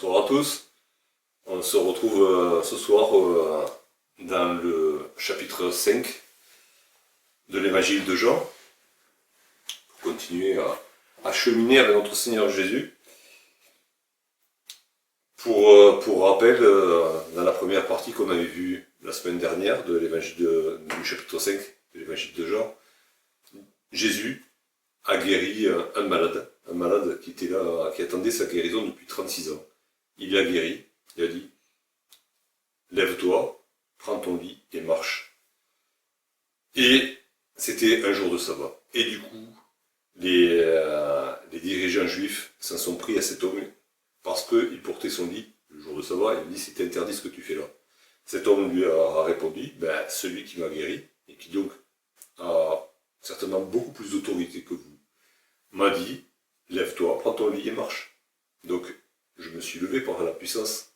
Bonsoir à tous. On se retrouve ce soir dans le chapitre 5 de l'évangile de Jean pour continuer à cheminer avec notre Seigneur Jésus. Pour rappel, dans la première partie qu'on avait vue la semaine dernière de l'évangile du chapitre 5 de l'évangile de Jean, Jésus a guéri un malade qui était là, qui attendait sa guérison depuis 36 ans. Il l'a guéri, il a dit « Lève-toi, prends ton lit et marche ». Et c'était un jour de sabbat. Et du coup, les dirigeants juifs s'en sont pris à cet homme parce qu'il portait son lit le jour de sabbat. Il a dit « C'est interdit ce que tu fais là ». Cet homme lui a répondu « Celui qui m'a guéri et qui donc a certainement beaucoup plus d'autorité que vous m'a dit « Lève-toi, prends ton lit et marche ». Donc, je me suis levé par la puissance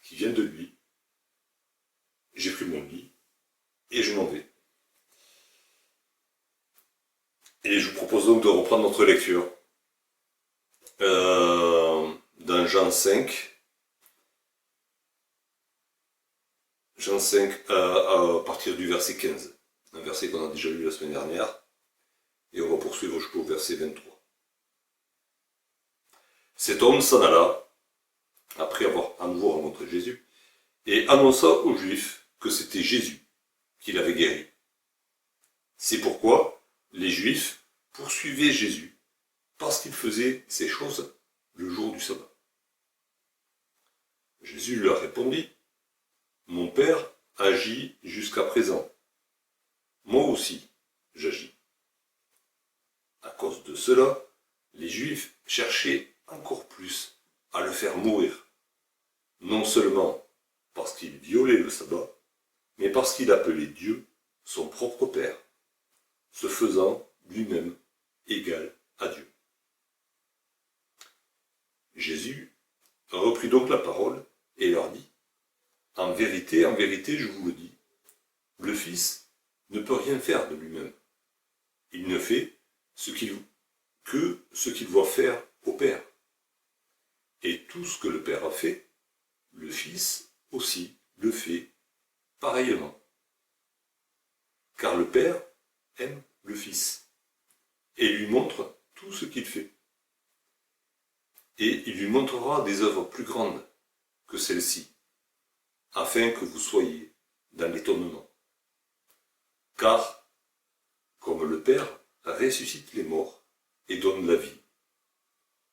qui vient de lui. J'ai pris mon lit et je m'en vais. Et je vous propose donc de reprendre notre lecture dans Jean 5. Jean 5 à partir du verset 15. Un verset qu'on a déjà lu la semaine dernière. Et on va poursuivre jusqu'au verset 23. Cet homme s'en alla, après avoir à nouveau rencontré Jésus, et annonça aux Juifs que c'était Jésus qui l'avait guéri. C'est pourquoi les Juifs poursuivaient Jésus, parce qu'il faisait ces choses le jour du sabbat. Jésus leur répondit, « Mon Père agit jusqu'à présent. Moi aussi, j'agis. » À cause de cela, les Juifs cherchaient encore plus à le faire mourir, non seulement parce qu'il violait le sabbat, mais parce qu'il appelait Dieu son propre Père, se faisant lui-même égal à Dieu. Jésus reprit donc la parole et leur dit, « en vérité, je vous le dis, le Fils ne peut rien faire de lui-même. Il ne fait que ce qu'il voit faire au Père. Et tout ce que le Père a fait, le Fils aussi le fait pareillement. Car le Père aime le Fils et lui montre tout ce qu'il fait. Et il lui montrera des œuvres plus grandes que celles-ci, afin que vous soyez dans l'étonnement. Car, comme le Père ressuscite les morts et donne la vie,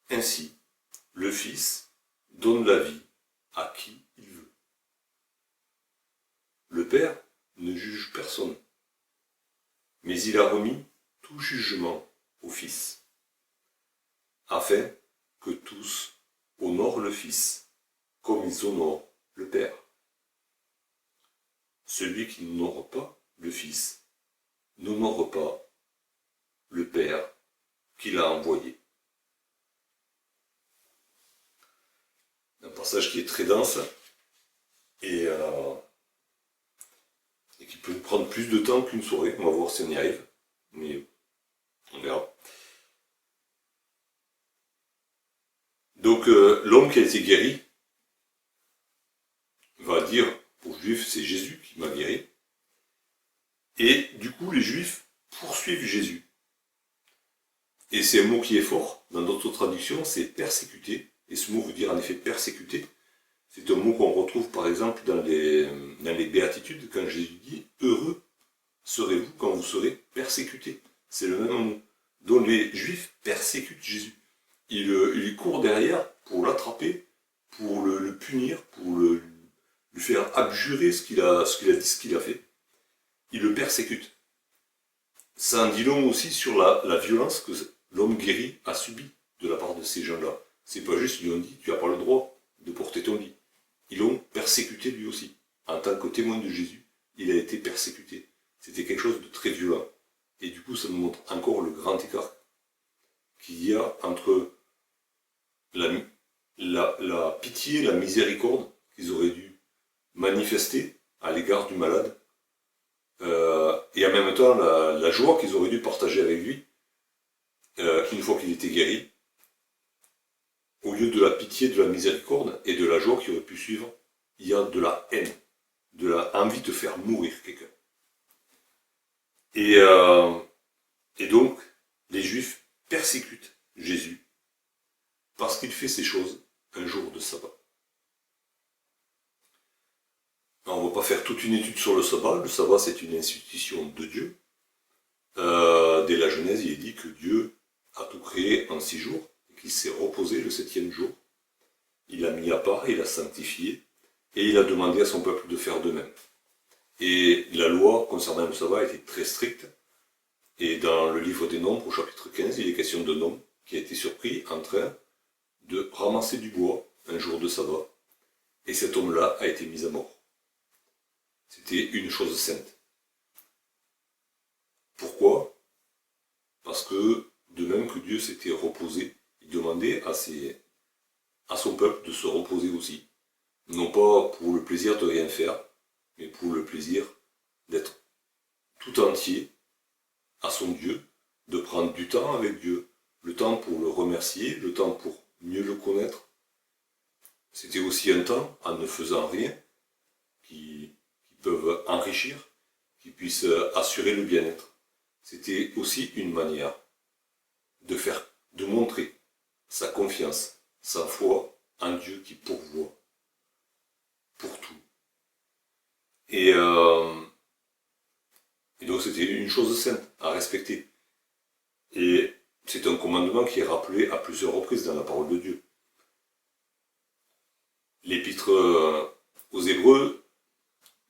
ainsi, le Fils donne la vie à qui il veut. Le Père ne juge personne, mais il a remis tout jugement au Fils, afin que tous honorent le Fils comme ils honorent le Père. Celui qui n'honore pas le Fils n'honore pas le Père qui l'a envoyé. Un passage qui est très dense et qui peut prendre plus de temps qu'une soirée. On va voir si on y arrive, mais on verra. Donc l'homme qui a été guéri va dire aux Juifs, c'est Jésus qui m'a guéri. Et du coup, les Juifs poursuivent Jésus. Et c'est un mot qui est fort. Dans d'autres traductions, c'est persécuter. Et ce mot veut dire en effet persécuter. C'est un mot qu'on retrouve par exemple dans les béatitudes, quand Jésus dit « Heureux serez-vous quand vous serez persécutés ». C'est le même mot. Donc les Juifs persécutent Jésus. Ils courent derrière pour l'attraper, pour le punir, pour lui faire abjurer ce qu'il a dit, ce qu'il a fait. Ils le persécutent. Ça en dit long aussi sur la violence que l'homme guéri a subie de la part de ces gens-là. C'est pas juste, ils lui ont dit, tu n'as pas le droit de porter ton lit. Ils l'ont persécuté lui aussi. En tant que témoin de Jésus, il a été persécuté. C'était quelque chose de très violent. Et du coup, ça nous montre encore le grand écart qu'il y a entre la pitié, la miséricorde qu'ils auraient dû manifester à l'égard du malade, et en même temps la joie qu'ils auraient dû partager avec lui, une fois qu'il était guéri. au lieu de la pitié, de la miséricorde et de la joie qui aurait pu suivre, il y a de la haine, de la envie de faire mourir quelqu'un. Et, euh, et donc, les Juifs persécutent Jésus parce qu'il fait ces choses un jour de sabbat. Alors, on ne va pas faire toute une étude sur le sabbat. Le sabbat, c'est une institution de Dieu. Dès la Genèse, il est dit que Dieu a tout créé en 6 jours et qu'il s'est reposé le 7e jour. Il l'a mis à part, il l'a sanctifié et il a demandé à son peuple de faire de même. Et la loi concernant le sabbat était très stricte. Et dans le livre des Nombres, au chapitre 15, il est question d'un homme qui a été surpris en train de ramasser du bois un jour de sabbat. Et cet homme-là a été mis à mort. C'était une chose sainte. Pourquoi? Parce que, de même que Dieu s'était reposé, il demandait à son peuple de se reposer aussi. Non pas pour le plaisir de rien faire, mais pour le plaisir d'être tout entier à son Dieu, de prendre du temps avec Dieu, le temps pour le remercier, le temps pour mieux le connaître. C'était aussi un temps, en ne faisant rien, qui peuvent enrichir, qui puissent assurer le bien-être. C'était aussi une manière de montrer sa confiance, sa foi en Dieu qui pourvoit pour tout. Et donc c'était une chose sainte à respecter. Et c'est un commandement qui est rappelé à plusieurs reprises dans la parole de Dieu. L'épître aux Hébreux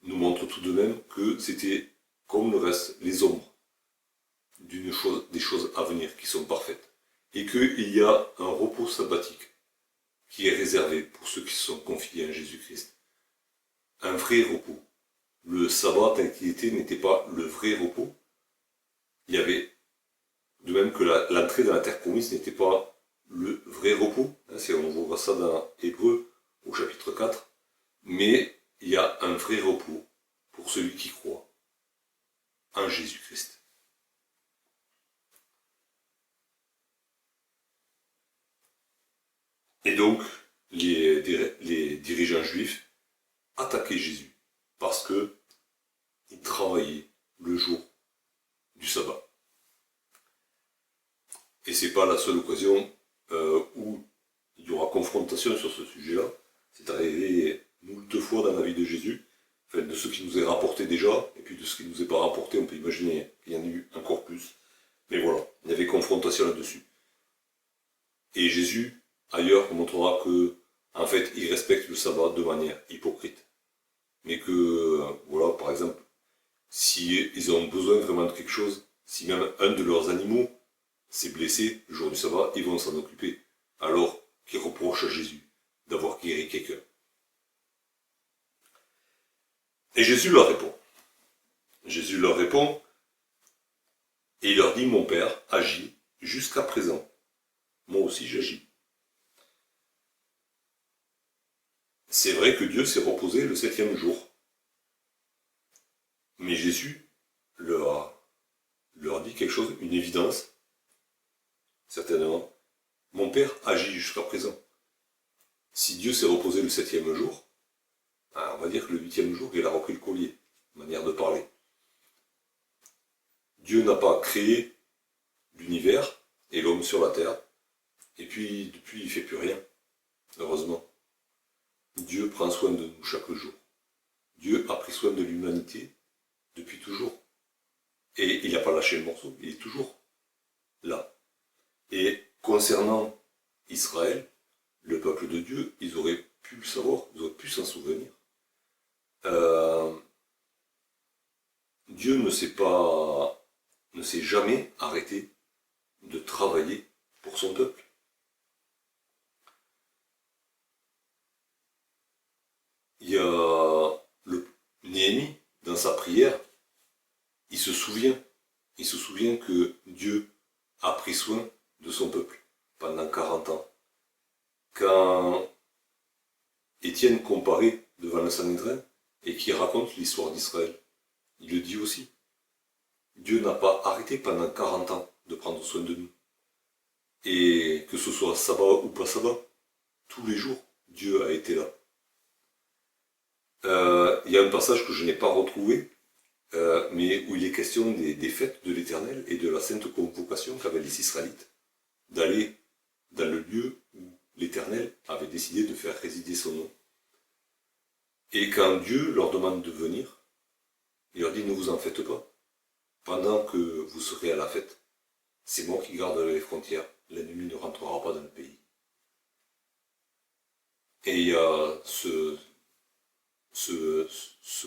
nous montre tout de même que c'était comme le reste, les ombres des choses à venir qui sont parfaites. Et qu'il y a un repos sabbatique qui est réservé pour ceux qui se sont confiés à Jésus-Christ. Un vrai repos. Le sabbat tel qu'il était n'était pas le vrai repos. Il y avait, de même que l'entrée dans la terre promise n'était pas le vrai repos. On voit ça dans Hébreux au chapitre 4. Mais il y a un vrai repos pour celui qui croit en Jésus-Christ. Et donc, les dirigeants juifs attaquaient Jésus parce qu'il travaillait le jour du sabbat. Et c'est pas la seule occasion où il y aura confrontation sur ce sujet-là. C'est arrivé moult fois dans la vie de Jésus, enfin, de ce qui nous est rapporté déjà, et puis de ce qui ne nous est pas rapporté, on peut imaginer qu'il y en a eu encore plus. Mais voilà, il y avait confrontation là-dessus. Et Jésus, ailleurs, montrera que, en fait, il respecte le sabbat de manière hypocrite. Mais que, voilà, par exemple, si ils ont besoin vraiment de quelque chose, si même un de leurs animaux s'est blessé le jour du sabbat, ils vont s'en occuper. Alors qu'ils reprochent à Jésus d'avoir guéri quelqu'un. Et Jésus leur répond. Jésus leur répond, et il leur dit, mon Père agit jusqu'à présent. Moi aussi j'agis. C'est vrai que Dieu s'est reposé le 7e jour. Mais Jésus leur dit quelque chose, une évidence, certainement. Mon Père agit jusqu'à présent. Si Dieu s'est reposé le 7e jour, on va dire que le 8e jour, il a repris le collier, manière de parler. Dieu n'a pas créé l'univers et l'homme sur la terre, et puis depuis il ne fait plus rien, heureusement. Dieu prend soin de nous chaque jour. Dieu a pris soin de l'humanité depuis toujours. Et il n'a pas lâché le morceau, il est toujours là. Et concernant Israël, le peuple de Dieu, ils auraient pu le savoir, ils auraient pu s'en souvenir. Dieu ne s'est jamais arrêté de travailler pour son peuple. Il y a Néhémie, dans sa prière, il se souvient que Dieu a pris soin de son peuple pendant 40 ans. Quand Étienne comparait devant le Sanhédrin et qui raconte l'histoire d'Israël, il le dit aussi. Dieu n'a pas arrêté pendant 40 ans de prendre soin de nous. Et que ce soit sabbat ou pas sabbat, tous les jours, Dieu a été là. Il y a un passage que je n'ai pas retrouvé, mais où il est question des fêtes de l'Éternel et de la sainte convocation qu'avaient les Israélites d'aller dans le lieu où l'Éternel avait décidé de faire résider son nom. Et quand Dieu leur demande de venir, il leur dit ne vous en faites pas. Pendant que vous serez à la fête, c'est moi qui garderai les frontières, l'ennemi ne rentrera pas dans le pays. Et il y a ce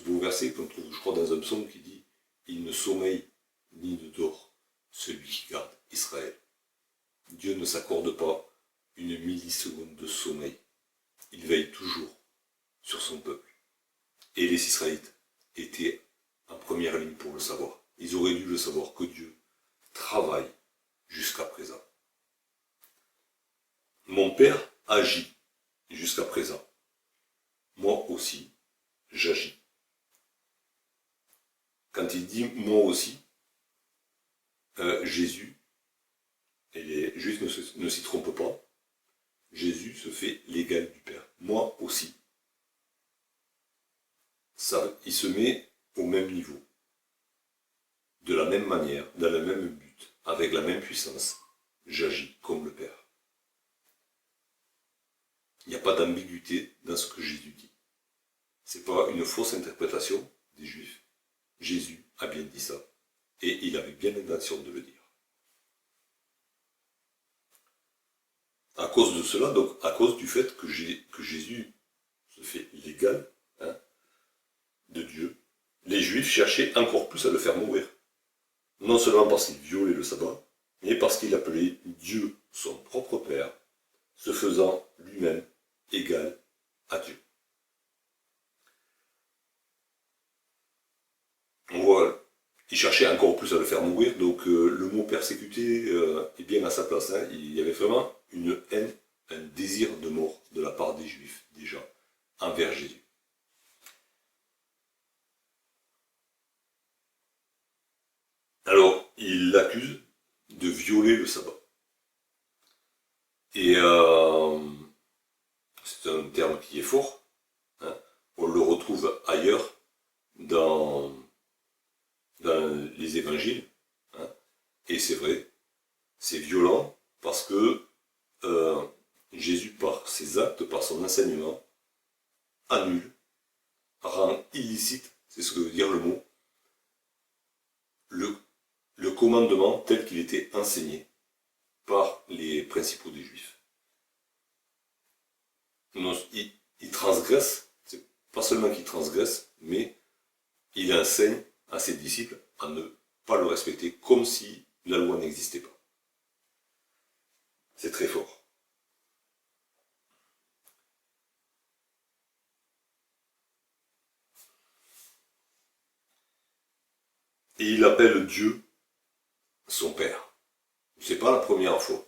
beau verset qu'on trouve, je crois, dans un psaume qui dit « Il ne sommeille ni ne dort, celui qui garde Israël ». Dieu ne s'accorde pas une milliseconde de sommeil. Il veille toujours sur son peuple. Et les Israélites étaient en première ligne pour le savoir. Ils auraient dû le savoir que Dieu travaille jusqu'à présent. Mon Père agit jusqu'à présent. Moi aussi, j'agis. Quand il dit moi aussi, Jésus, et les Juifs ne s'y trompent pas, Jésus se fait l'égal du Père. Moi aussi. Ça, il se met au même niveau, de la même manière, dans le même but, avec la même puissance. J'agis comme le Père. Il n'y a pas d'ambiguïté dans ce que Jésus dit. Ce n'est pas une fausse interprétation des Juifs. Jésus a bien dit ça. Et il avait bien l'intention de le dire. À cause de cela, donc à cause du fait que Jésus se fait l'égal de Dieu, les Juifs cherchaient encore plus à le faire mourir. Non seulement parce qu'il violait le sabbat, mais parce qu'il appelait Dieu son propre Père, se faisant lui-même égal à Dieu. On voit, il cherchait encore plus à le faire mourir, donc le mot persécuté est bien à sa place. Il y avait vraiment une haine, un désir de mort de la part des Juifs, déjà, envers Jésus. Alors, il l'accuse de violer le sabbat. Et c'est un terme qui est fort. On le retrouve ailleurs dans les évangiles. Et c'est vrai, c'est violent parce que Jésus, par ses actes, par son enseignement, annule, rend illicite, c'est ce que veut dire le mot, le commandement tel qu'il était enseigné par les principaux des Juifs. Il transgresse, c'est pas seulement qu'il transgresse, mais il enseigne à ses disciples à ne pas le respecter comme si la loi n'existait pas. C'est très fort. Et il appelle Dieu son Père. C'est pas la première fois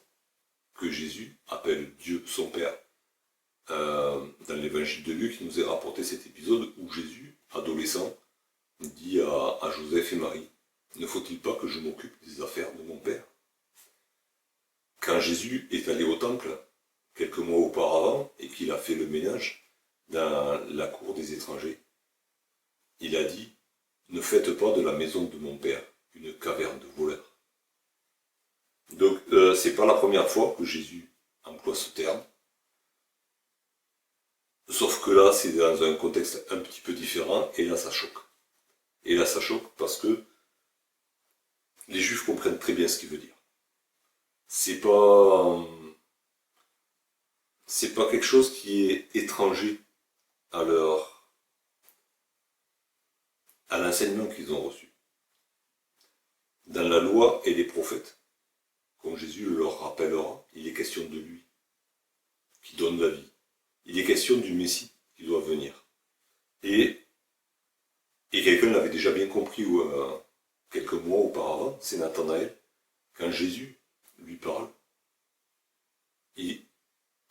que Jésus appelle Dieu son Père. Dans l'évangile de Luc, il nous est rapporté cet épisode où Jésus, adolescent, dit à Joseph et Marie, ne faut-il pas que je m'occupe des affaires de mon Père? Quand Jésus est allé au temple, quelques mois auparavant, et qu'il a fait le ménage dans la cour des étrangers, il a dit, ne faites pas de la maison de mon Père une caverne de voleurs. Donc, c'est pas la première fois que Jésus emploie ce terme. Sauf que là, c'est dans un contexte un petit peu différent, et là, ça choque. Et là, ça choque parce que les Juifs comprennent très bien ce qu'il veut dire. C'est pas quelque chose qui est étranger à l'enseignement qu'ils ont reçu. Dans la loi et les prophètes, comme Jésus leur rappellera, il est question de lui, qui donne la vie. Il est question du Messie qui doit venir. Et quelqu'un l'avait déjà bien compris quelques mois auparavant, c'est Nathanaël, quand Jésus lui parle, et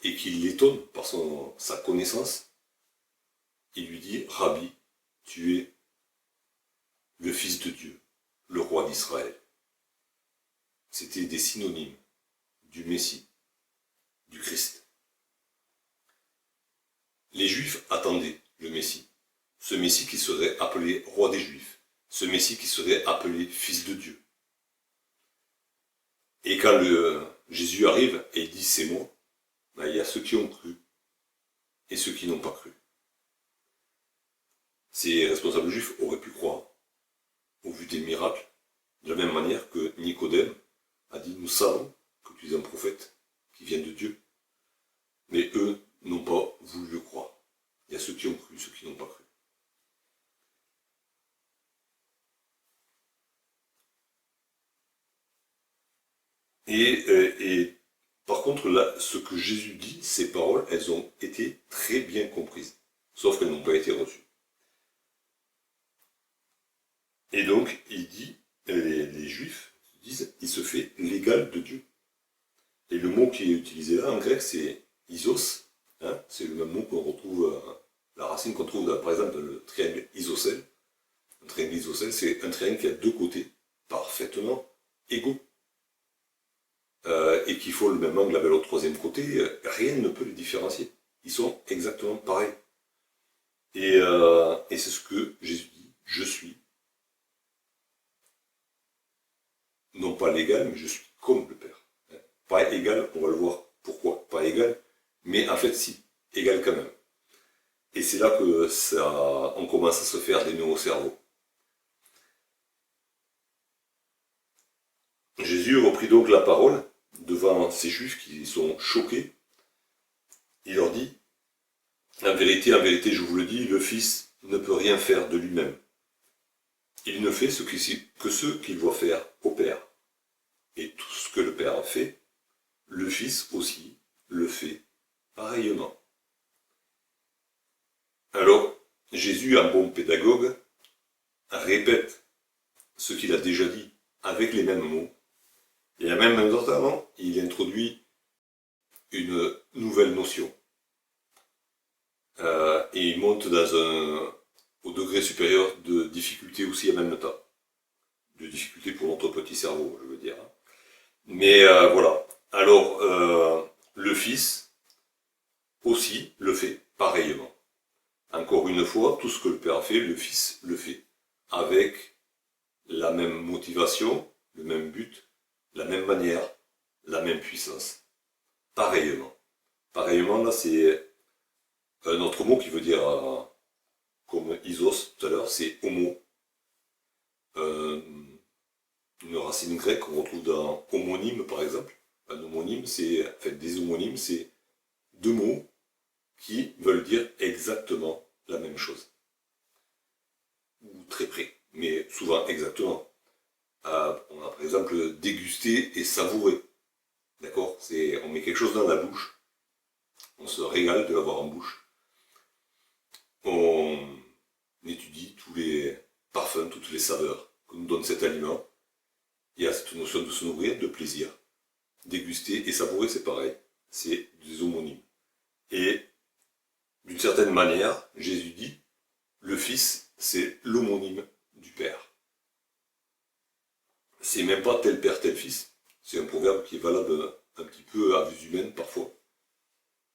qu'il l'étonne par sa connaissance, il lui dit, Rabbi, tu es le Fils de Dieu, le roi d'Israël. C'était des synonymes du Messie, du Christ. Les Juifs attendaient le Messie. Ce Messie qui serait appelé roi des Juifs. Ce Messie qui serait appelé fils de Dieu. Et quand Jésus arrive et il dit c'est moi, ben, il y a ceux qui ont cru et ceux qui n'ont pas cru. Ces responsables juifs auraient pu croire, au vu des miracles, de la même manière que Nicodème a dit nous savons que tu es un prophète qui vient de Dieu. Mais eux n'ont pas voulu le croire. Il y a ceux qui ont cru, ceux qui n'ont pas cru. Et par contre, là, ce que Jésus dit, ces paroles, elles ont été très bien comprises. Sauf qu'elles n'ont pas été reçues. Et donc, il dit, les Juifs disent, il se fait l'égal de Dieu. Et le mot qui est utilisé là en grec, c'est isos. Hein, c'est le même mot qu'on retrouve, la racine qu'on trouve dans, par exemple, dans le triangle isocèle. Un triangle isocèle, c'est un triangle qui a deux côtés parfaitement égaux. Et qu'il faut le même angle avec le troisième côté, rien ne peut les différencier. Ils sont exactement pareils. Et c'est ce que Jésus dit, je suis. Non pas l'égal, mais je suis comme le Père. Pas égal, on va le voir pourquoi. Pas égal, mais en fait si, égal quand même. Et c'est là que on commence à se faire des nœuds au cerveau. Jésus reprit donc la parole devant ces Juifs qui sont choqués. Il leur dit, en vérité, je vous le dis, le Fils ne peut rien faire de lui-même. Il ne fait que ce qu'il doit faire au Père. Et tout ce que le Père a fait, le Fils aussi le fait pareillement. Alors, Jésus, un bon pédagogue, répète ce qu'il a déjà dit avec les mêmes mots, et à même temps, il introduit une nouvelle notion. Et il monte au degré supérieur de difficulté aussi en même temps. De difficulté pour notre petit cerveau, je veux dire. Mais voilà. Alors, le Fils aussi le fait pareillement. Encore une fois, tout ce que le Père a fait, le Fils le fait. Avec la même motivation, le même but, la même manière, la même puissance. Pareillement. Pareillement, là, c'est un autre mot qui veut dire, comme isos tout à l'heure, c'est homo. Une racine grecque qu'on retrouve dans homonyme, par exemple. Un homonyme, des homonymes, c'est deux mots qui veulent dire exactement la même chose. Ou très près, mais souvent exactement. On a par exemple déguster et savourer. D'accord? On met quelque chose dans la bouche, on se régale de l'avoir en bouche. On étudie tous les parfums, toutes les saveurs que nous donne cet aliment. Il y a cette notion de se nourrir, de plaisir. Déguster et savourer, c'est pareil. C'est des homonymes. Et d'une certaine manière, Jésus dit, le Fils, c'est l'homonyme du Père. C'est même pas tel Père, tel Fils. C'est un proverbe qui est valable un petit peu à vue humaine parfois.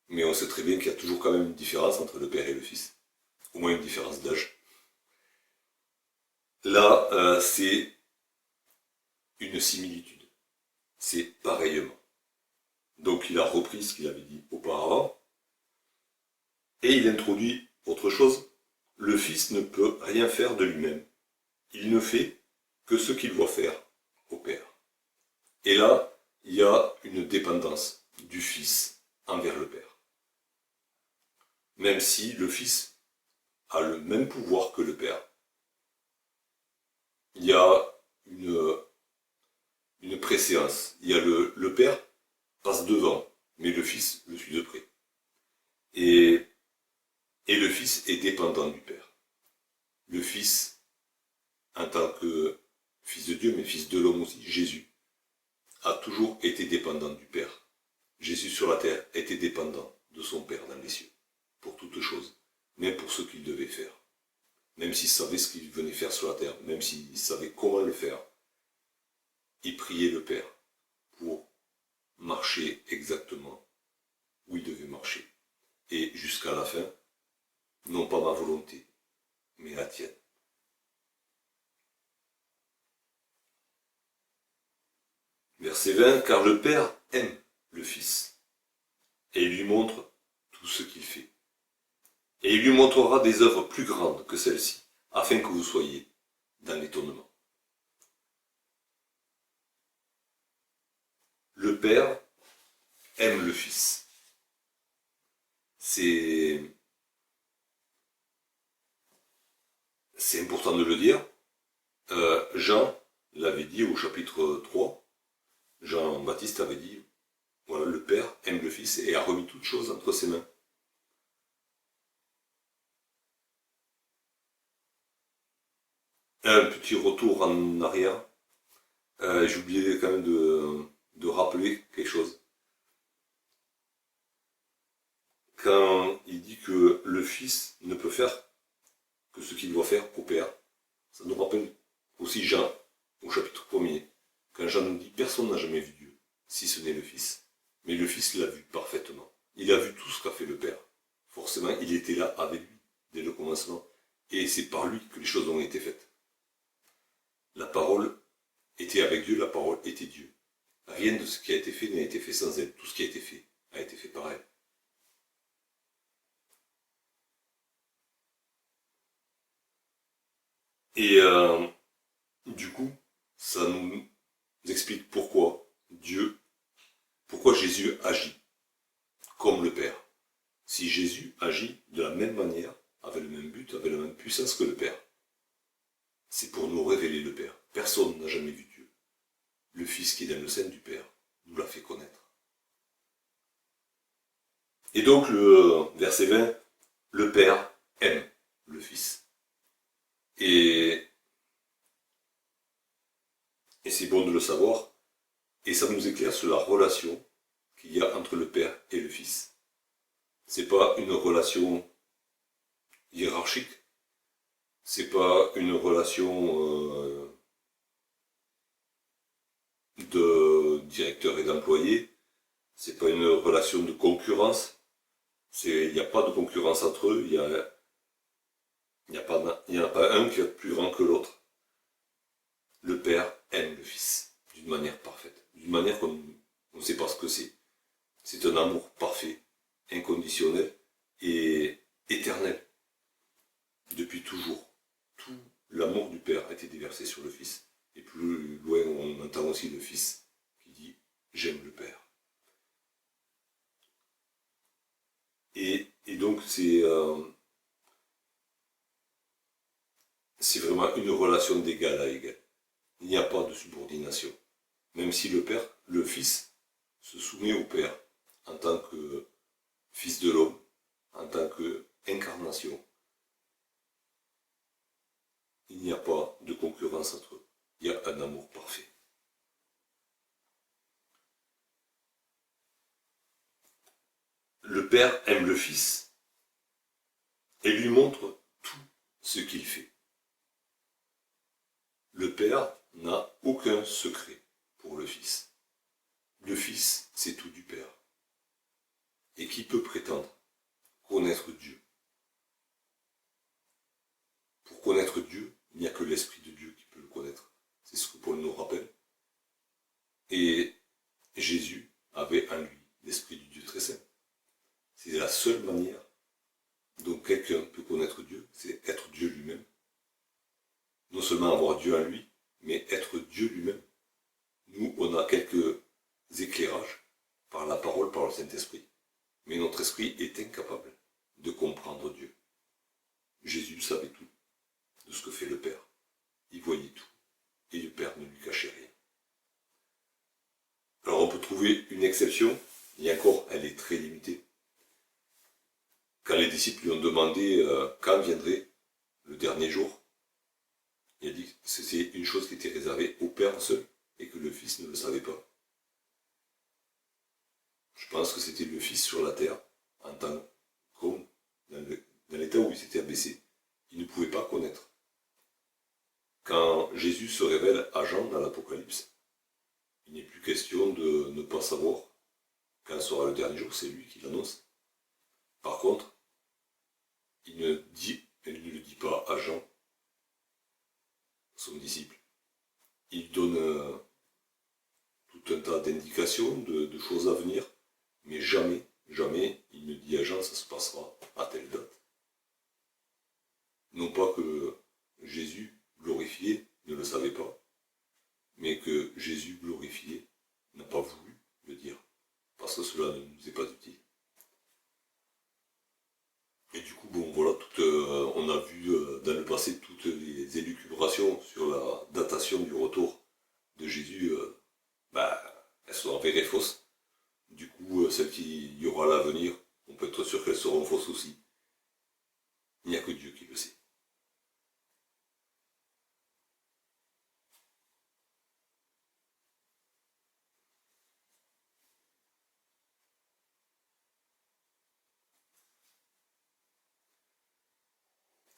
Mais on sait très bien qu'il y a toujours quand même une différence entre le Père et le Fils. Au moins une différence d'âge. Là, c'est une similitude. C'est pareillement. Donc il a repris ce qu'il avait dit auparavant. Et il introduit autre chose. Le Fils ne peut rien faire de lui-même. Il ne fait que ce qu'il doit faire au Père. Et là, il y a une dépendance du Fils envers le Père. Même si le Fils a le même pouvoir que le Père. Il y a une préséance. Il y a le Père passe devant, mais le Fils le suit de près. Et le Fils est dépendant du Père. Le Fils, en tant que Fils de Dieu, mais Fils de l'homme aussi, Jésus, a toujours été dépendant du Père. Jésus sur la terre était dépendant de son Père dans les cieux, pour toutes choses, même pour ce qu'il devait faire. Même s'il savait ce qu'il venait faire sur la terre, même s'il savait comment le faire, il priait le Père pour marcher exactement où il devait marcher. Et jusqu'à la fin, non pas ma volonté, mais la tienne. Verset 20, car le Père aime le Fils, et il lui montre tout ce qu'il fait. Et il lui montrera des œuvres plus grandes que celles-ci, afin que vous soyez dans l'étonnement. Le Père aime le Fils. C'est important de le dire. Jean l'avait dit au chapitre 3. Jean-Baptiste avait dit, voilà, le Père aime le Fils et a remis toutes choses entre ses mains. Un petit retour en arrière. J'ai oublié quand même de rappeler quelque chose. Quand il dit que le Fils ne peut faire que ce qu'il doit faire au Père, ça nous rappelle aussi Jean, au chapitre 1er, quand Jean nous dit « Personne n'a jamais vu Dieu, si ce n'est le Fils. » Mais le Fils l'a vu parfaitement. Il a vu tout ce qu'a fait le Père. Forcément, il était là avec lui, dès le commencement. Et c'est par lui que les choses ont été faites. La parole était avec Dieu, la parole était Dieu. Rien de ce qui a été fait n'a été fait sans elle. Tout ce qui a été fait par elle. Et du coup, ça nous explique pourquoi Jésus agit comme le Père. Si Jésus agit de la même manière, avec le même but, avec la même puissance que le Père, c'est pour nous révéler le Père. Personne n'a jamais vu Dieu. Le Fils qui est dans le sein du Père nous l'a fait connaître. Et donc le verset 20, le Père aime le Fils. Et c'est bon de le savoir, et ça nous éclaire sur la relation qu'il y a entre le Père et le Fils. C'est pas une relation hiérarchique, c'est pas une relation de directeur et d'employé, c'est pas une relation de concurrence, il n'y a pas de concurrence entre eux, il n'y en a pas un qui est plus grand que l'autre. Le Père aime le Fils d'une manière parfaite, d'une manière qu'on ne sait pas ce que c'est. C'est un amour parfait, inconditionnel et éternel. Depuis toujours, tout l'amour du Père a été déversé sur le Fils. Et plus loin, on entend aussi le Fils qui dit « J'aime le Père ». Et donc c'est vraiment une relation d'égal à égal. Il n'y a pas de subordination. Même si le Fils, se soumet au Père en tant que Fils de l'homme, en tant qu'incarnation. Il n'y a pas de concurrence entre eux. Il y a un amour parfait. Le Père aime le Fils et lui montre tout ce qu'il fait. Le Père n'a aucun secret pour le Fils. Le Fils, c'est tout du Père. Et qui peut prétendre connaître Dieu? Pour connaître Dieu, il n'y a que l'Esprit de Dieu qui peut le connaître. C'est ce que Paul nous rappelle. Et Jésus avait en lui l'Esprit du Dieu très saint. C'est la seule manière dont quelqu'un peut connaître Dieu, c'est être Dieu lui-même. Non seulement avoir Dieu en lui, mais être Dieu lui-même. Nous, on a quelques éclairages par la parole, par le Saint-Esprit. Mais notre esprit est incapable de comprendre Dieu. Jésus savait tout de ce que fait le Père. Il voyait tout. Et le Père ne lui cachait rien. Alors on peut trouver une exception, et encore, elle est très limitée. Quand les disciples lui ont demandé quand viendrait le dernier jour, il a dit que c'était une chose qui était réservée au Père seul, et que le Fils ne le savait pas. Je pense que c'était le Fils sur la terre, en tant qu'homme, dans l'état où il s'était abaissé. Il ne pouvait pas connaître. Quand Jésus se révèle à Jean dans l'Apocalypse, il n'est plus question de ne pas savoir quand sera le dernier jour, c'est lui qui l'annonce. Par contre, il elle ne le dit pas à Jean, son disciple. Il donne tout un tas d'indications, de choses à venir, mais jamais, jamais, il ne dit à Jean, ça se passera à telle date. Non pas que Jésus glorifié ne le savait pas, mais que Jésus glorifié n'a pas voulu le dire, parce que cela ne nous est pas utile. Et du coup, bon, voilà, on a vu dans le passé toutes les élucubrations sur la datation du retour de Jésus, elles sont avérées fausses. Du coup, celles qu'il y aura à l'avenir, on peut être sûr qu'elles seront fausses aussi. Il n'y a que Dieu qui le sait.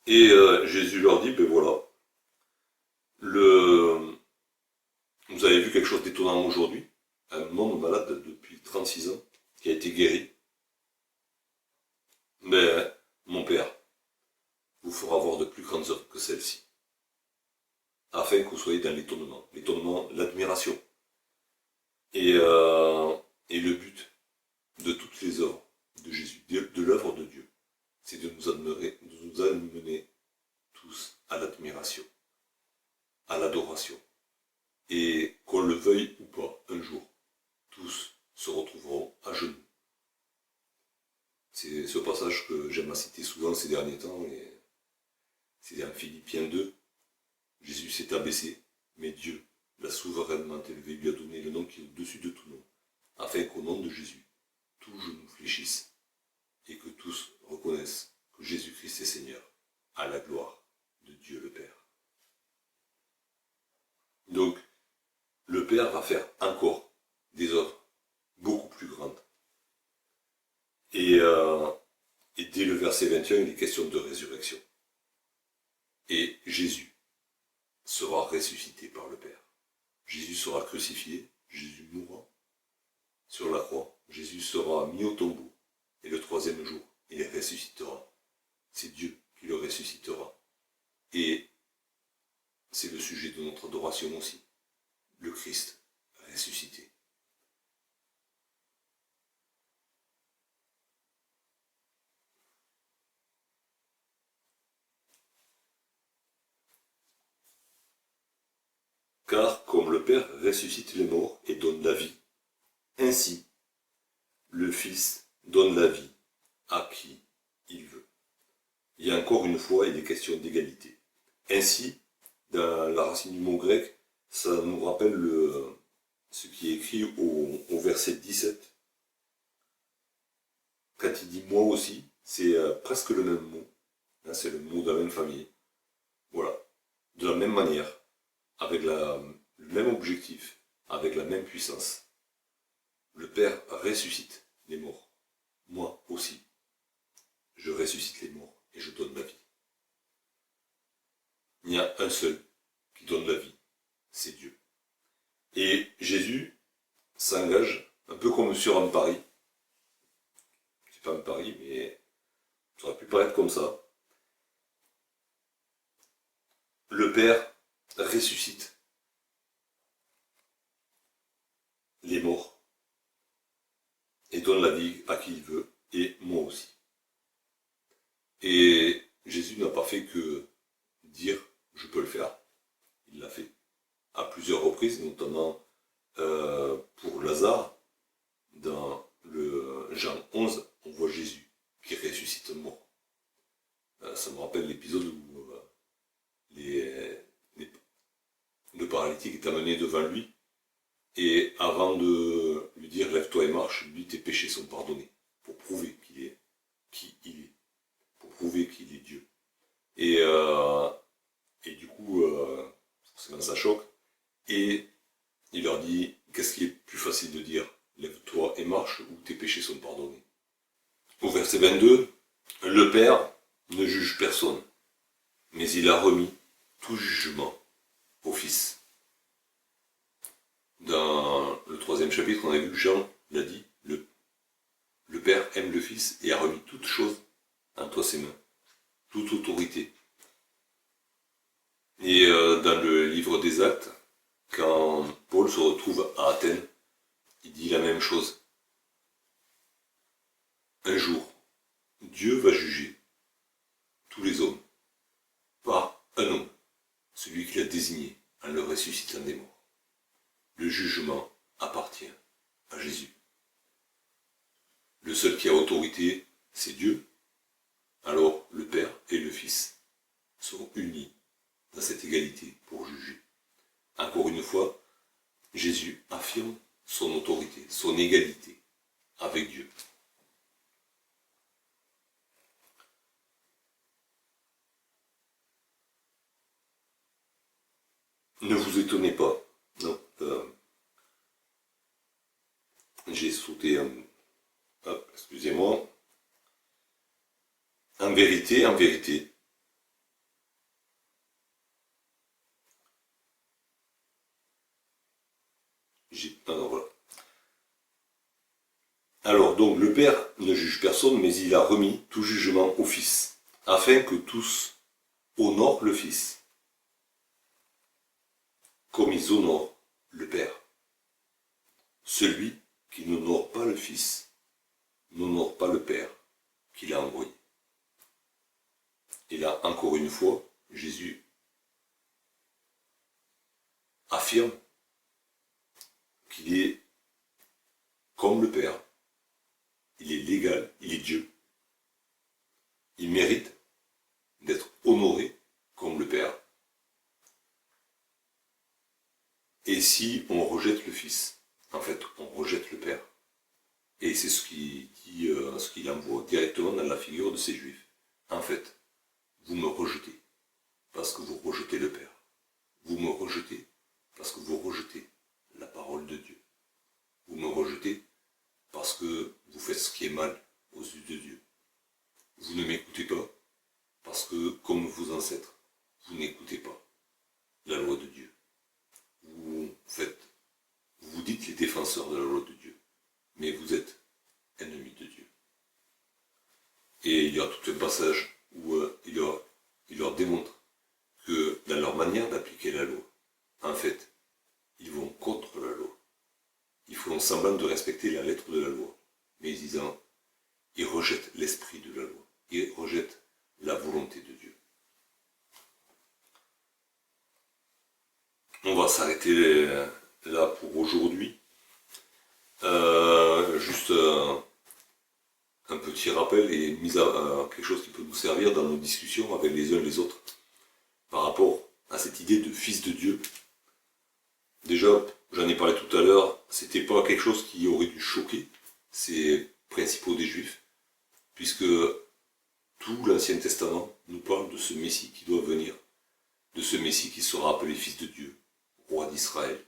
Et Jésus leur dit, ben voilà, vous avez vu quelque chose d'étonnant aujourd'hui, un homme malade depuis 36 ans, qui a été guéri. Mais mon Père vous fera voir de plus grandes œuvres que celles-ci, afin que vous soyez dans l'étonnement, l'admiration. Et le but de toutes les œuvres de Jésus, de l'œuvre de Dieu, c'est de nous amener tous à l'admiration, à l'adoration. Et qu'on le veuille ou pas, un jour, tous se retrouveront à genoux. C'est ce passage que j'aime à citer souvent ces derniers temps, et c'est dans Philippiens 2. Jésus s'est abaissé, mais Dieu l'a souverainement élevé, lui a donné le nom qui est au-dessus de tout nom, afin qu'au nom de Jésus, tout genou fléchisse, et que tous reconnaissent que Jésus-Christ est Seigneur, à la gloire de Dieu le Père. Donc, le Père va faire encore des œuvres beaucoup plus grandes. Et dès le verset 21, il est question de résurrection. Et Jésus sera ressuscité par le Père. Jésus sera crucifié, Jésus mourra sur la croix, Jésus sera mis au tombeau, et le troisième jour, il ressuscitera. C'est Dieu qui le ressuscitera. Et c'est le sujet de notre adoration aussi. Le Christ ressuscité. Car comme le Père ressuscite les morts et donne la vie, ainsi le Fils donne la vie à qui il veut. Et encore une fois, il est question d'égalité. Ainsi, dans la racine du mot grec, ça nous rappelle ce qui est écrit au verset 17. Quand il dit moi aussi, c'est presque le même mot. C'est le mot de la même famille. Voilà. De la même manière, avec le même objectif, avec la même puissance. Le Père ressuscite les morts. Moi aussi, je ressuscite les morts et je donne la vie. Il y a un seul qui donne la vie, c'est Dieu. Et Jésus s'engage, un peu comme sur un pari. C'est pas un pari, mais ça aurait pu paraître comme ça. Le Père ressuscite les morts et donne la vie à qui il veut, et moi aussi. Et Jésus n'a pas fait que dire « je peux le faire ». Il l'a fait à plusieurs reprises, notamment pour Lazare. Dans le Jean 11, on voit Jésus qui ressuscite un mort. Ça me rappelle l'épisode où le paralytique est amené devant lui, et avant de lui dire « lève-toi et marche », lui, tes péchés sont pardonnés, pour prouver qu'il est qui il est, pour prouver qu'il est Dieu. Et du coup, forcément ça choque, et il leur dit « qu'est-ce qui est plus facile de dire ? Lève-toi et marche, ou tes péchés sont pardonnés ?» Au verset 22, le Père ne juge personne, mais il a remis tout jugement au Fils. Dans le 3e chapitre, on a vu que Jean l'a dit, le Père aime le Fils et a remis toutes choses entre ses mains. toute autorité. Et dans le livre des Actes, quand Paul se retrouve à Athènes, il dit la même chose. Un jour, Dieu va juger tous les hommes par un homme, celui qu'il a désigné en le ressuscitant des morts. Le jugement appartient à Jésus. Le seul qui a autorité, c'est Dieu. Alors le Père et le Fils sont unis dans cette égalité pour juger. Encore une fois, Jésus affirme son autorité, son égalité avec Dieu. Ne vous étonnez pas. Non, j'ai sauté un... Hop, excusez-moi. En vérité, voilà. Alors, donc, le Père ne juge personne, mais il a remis tout jugement au Fils, afin que tous honorent le Fils, comme ils honorent le Père. Celui qui n'honore pas le Fils n'honore pas le Père qui l'a envoyé. Et là, encore une fois, Jésus affirme qu'il est comme le Père. Il est légal, il est Dieu. Il mérite d'être honoré comme le Père. Et si on rejette le Fils, en fait, on rejette le Père. Et c'est ce qu'il envoie directement dans la figure de ces Juifs. En fait, vous me rejetez parce que vous rejetez le Père. Vous me rejetez parce que vous rejetez la parole de Dieu. Vous me rejetez parce que vous faites ce qui est mal aux yeux de Dieu. Vous ne m'écoutez pas parce que, comme vos ancêtres, vous n'écoutez pas la loi de Dieu. Vous vous dites les défenseurs de la loi de Dieu, mais vous êtes ennemis de Dieu. Et il y a tout un passage où il leur démontre que dans leur manière d'appliquer la loi, en fait, ils vont contre la loi. Ils font semblant de respecter la lettre de la loi, mais ils rejettent l'esprit de la loi, ils rejettent la volonté de Dieu. On va s'arrêter là pour aujourd'hui. Juste un petit rappel et mise à quelque chose qui peut nous servir dans nos discussions avec les uns et les autres par rapport à cette idée de fils de Dieu. Déjà, j'en ai parlé tout à l'heure, c'était pas quelque chose qui aurait dû choquer ces principaux des Juifs, puisque tout l'Ancien Testament nous parle de ce Messie qui doit venir, de ce Messie qui sera appelé fils de Dieu, roi d'Israël.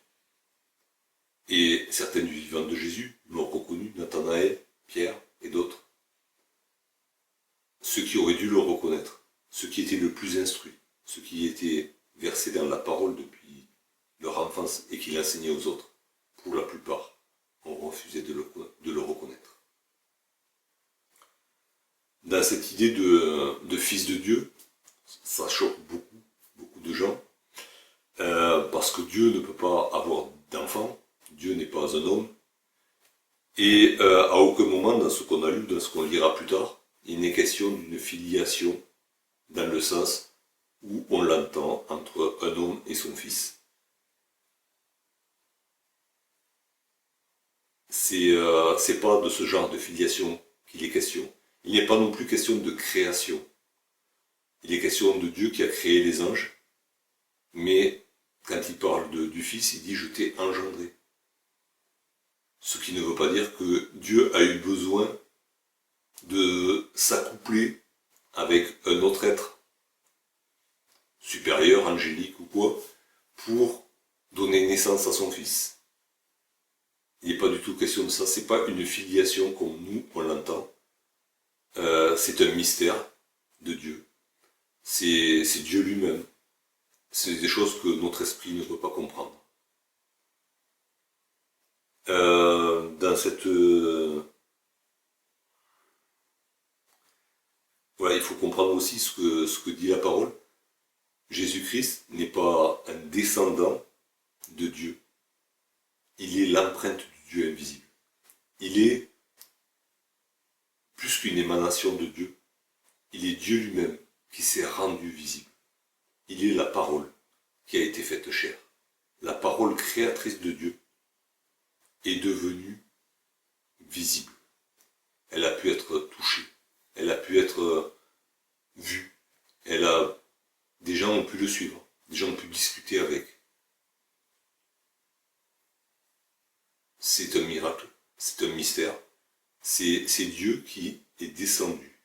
Et certains du vivant de Jésus l'ont reconnu, Nathanaël, Pierre et d'autres. Ceux qui auraient dû le reconnaître, ceux qui étaient le plus instruits, ceux qui étaient versés dans la parole depuis leur enfance et qui l'enseignaient aux autres, pour la plupart, ont refusé de le reconnaître. Dans cette idée de fils de Dieu, ça choque beaucoup de gens, parce que Dieu ne peut pas avoir d'enfant, Dieu n'est pas un homme, et à aucun moment dans ce qu'on a lu, dans ce qu'on lira plus tard, il n'est question d'une filiation dans le sens où on l'entend entre un homme et son fils. C'est pas de ce genre de filiation qu'il est question. Il n'est pas non plus question de création. Il est question de Dieu qui a créé les anges, mais quand il parle du Fils, il dit « je t'ai engendré ». Ce qui ne veut pas dire que Dieu a eu besoin de s'accoupler avec un autre être, supérieur, angélique ou quoi, pour donner naissance à son Fils. Il n'est pas du tout question de ça, c'est pas une filiation comme nous, on l'entend. C'est un mystère de Dieu. C'est Dieu lui-même. C'est des choses que notre esprit ne peut pas comprendre. Dans cette voilà, il faut comprendre aussi ce que dit la parole. Jésus-Christ n'est pas un descendant de Dieu. Il est l'empreinte du Dieu invisible. Il est plus qu'une émanation de Dieu. Il est Dieu lui-même qui s'est rendu visible. Il est la parole qui a été faite chair. La parole créatrice de Dieu est devenue visible. Elle a pu être touchée. Elle a pu être vue. Des gens ont pu le suivre. Des gens ont pu discuter avec. C'est un miracle. C'est un mystère. C'est Dieu qui est descendu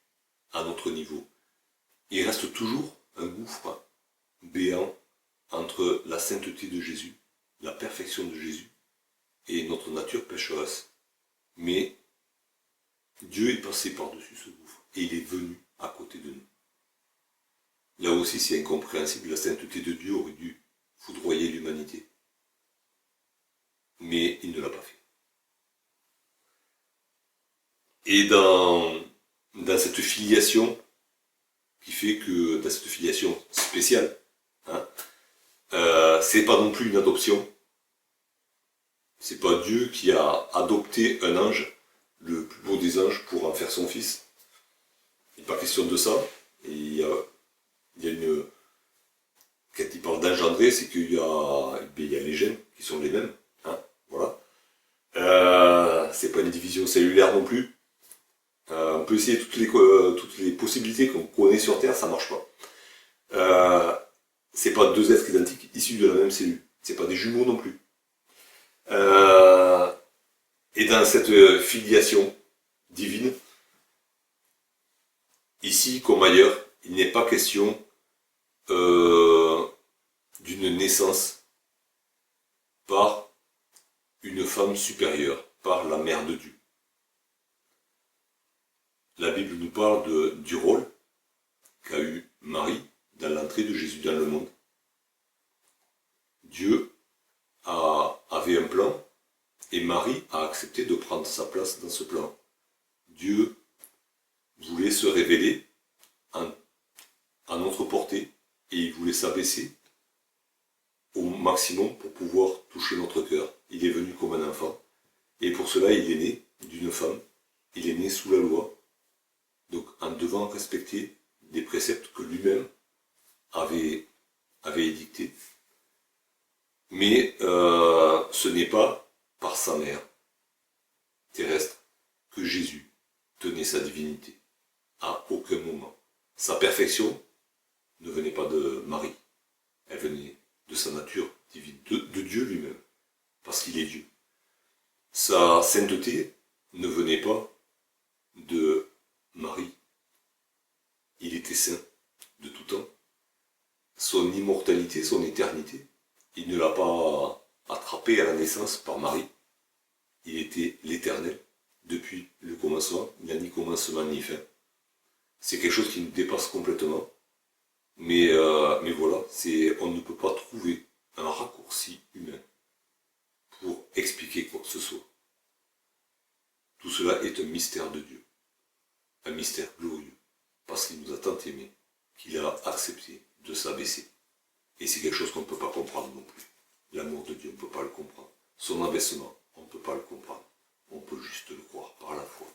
à notre niveau. Il reste toujours un gouffre béant entre la sainteté de Jésus, la perfection de Jésus et notre nature pécheresse. Mais Dieu est passé par-dessus ce gouffre et il est venu à côté de nous. Là aussi, c'est incompréhensible, la sainteté de Dieu aurait dû foudroyer l'humanité. Mais il ne l'a pas fait. Et dans cette filiation, qui fait que, dans cette filiation spéciale, c'est pas non plus une adoption. C'est pas Dieu qui a adopté un ange, le plus beau des anges, pour en faire son fils. Il n'est pas question de ça. Et il y a une... Quand il parle d'engendrer, c'est qu'il y a les gènes qui sont les mêmes. Voilà. C'est pas une division cellulaire non plus. On peut essayer toutes les possibilités qu'on connaît sur Terre, ça marche pas. C'est pas deux êtres identiques issus de la même cellule. C'est pas des jumeaux non plus. Et dans cette filiation divine, ici comme ailleurs, il n'est pas question d'une naissance par une femme supérieure, par la mère de Dieu. La Bible nous parle du rôle qu'a eu Marie dans l'entrée de Jésus dans le monde. Dieu avait un plan et Marie a accepté de prendre sa place dans ce plan. Dieu voulait se révéler à notre portée et il voulait s'abaisser au maximum pour pouvoir toucher notre cœur. Il est venu comme un enfant et pour cela il est né d'une femme, il est né sous la loi, donc en devant respecter des préceptes que lui-même avait édictés. Mais ce n'est pas par sa mère terrestre que Jésus tenait sa divinité. À aucun moment. Sa perfection ne venait pas de Marie. Elle venait de sa nature divine, de Dieu lui-même. Parce qu'il est Dieu. Sa sainteté ne venait pas de Marie. Il était saint de tout temps. Son immortalité, son éternité, il ne l'a pas attrapé à la naissance par Marie. Il était l'éternel depuis le commencement. Il n'a ni commencement ni fin. C'est quelque chose qui nous dépasse complètement. Mais voilà, on ne peut pas trouver un raccourci humain pour expliquer quoi que ce soit. Tout cela est un mystère de Dieu. Un mystère glorieux. Parce qu'il nous a tant aimés qu'il a accepté de s'abaisser. Et c'est quelque chose qu'on ne peut pas comprendre non plus. L'amour de Dieu, on ne peut pas le comprendre. Son abaissement, on ne peut pas le comprendre. On peut juste le croire par la foi.